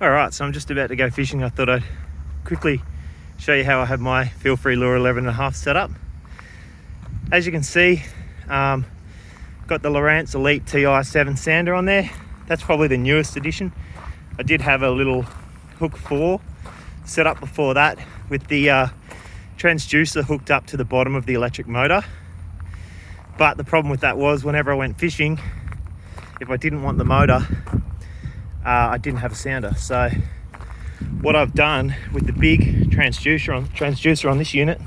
Alright, so I'm just about to go fishing. I thought I'd quickly show you how I have my Feelfree Lure 11.5 set up. As you can see, got the Lowrance Elite TI7 sander on there. That's probably the newest edition. I did have a little hook 4 set up before that with the transducer hooked up to the bottom of the electric motor. But the problem with that was whenever I went fishing, if I didn't want the motor, I didn't have a sounder. So what I've done with the big transducer on this unit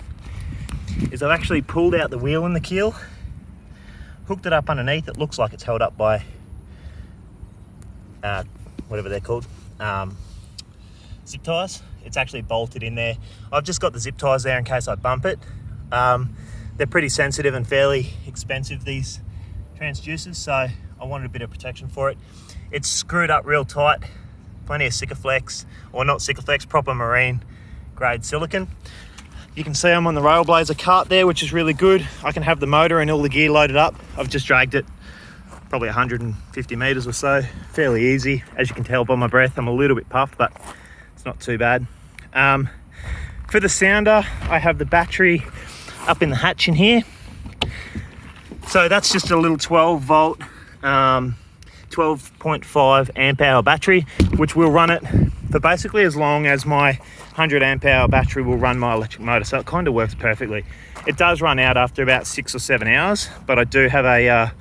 is I've actually pulled out the wheel and the keel, hooked it up underneath. It looks like it's held up by whatever they're called, zip ties. It's actually bolted in there. I've just got the zip ties there in case I bump it. They're pretty sensitive and fairly expensive, these transducers, so I wanted a bit of protection for it. It's screwed up real tight, plenty of Sikaflex, or not Sikaflex, proper marine grade silicone. You can see I'm on the Railblazer cart there, which is really good. I can have the motor and all the gear loaded up. I've just dragged it probably 150 meters or so, fairly easy. As you can tell by my breath, I'm a little bit puffed, but it's not too bad. For the sounder, I have the battery up in the hatch in here. So that's just a little 12 volt, 12.5 amp hour battery, which will run it for basically as long as my 100 amp hour battery will run my electric motor. So it kind of works perfectly. It does run out after about 6 or 7 hours, but I do have a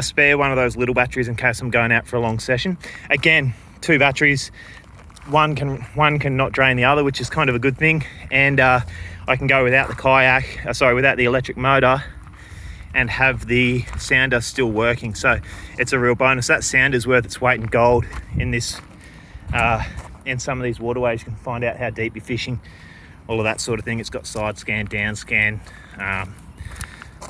spare one of those little batteries in case I'm going out for a long session. Again, 2 batteries. One can not drain the other, which is kind of a good thing. And I can go without the kayak, without the electric motor, and have the sounder still working. So it's a real bonus. That sounder's worth its weight in gold in this, in some of these waterways. You can find out how deep you're fishing, all of that sort of thing. It's got side scan, down scan,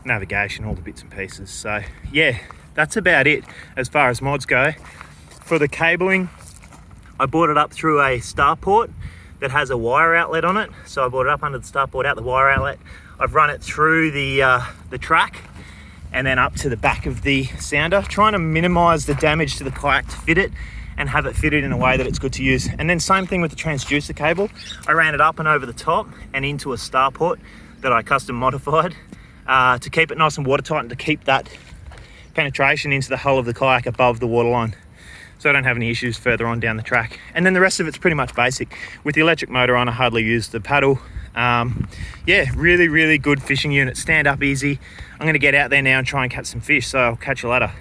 navigation, all the bits and pieces. So yeah, that's about it as far as mods go. For the cabling, I bought it up through a starport that has a wire outlet on it. So I bought it up under the starport, out the wire outlet. I've run it through the track and then up to the back of the sounder, trying to minimize the damage to the kayak to fit it and have it fitted in a way that it's good to use. And then same thing with the transducer cable. I ran it up and over the top and into a starport that I custom modified to keep it nice and watertight and to keep that penetration into the hull of the kayak above the waterline, so I don't have any issues further on down the track. And then the rest of it's pretty much basic. With the electric motor on, I hardly use the paddle. Yeah, really good fishing unit. Stand up easy. I'm gonna get out there now and try and catch some fish, so I'll catch you later.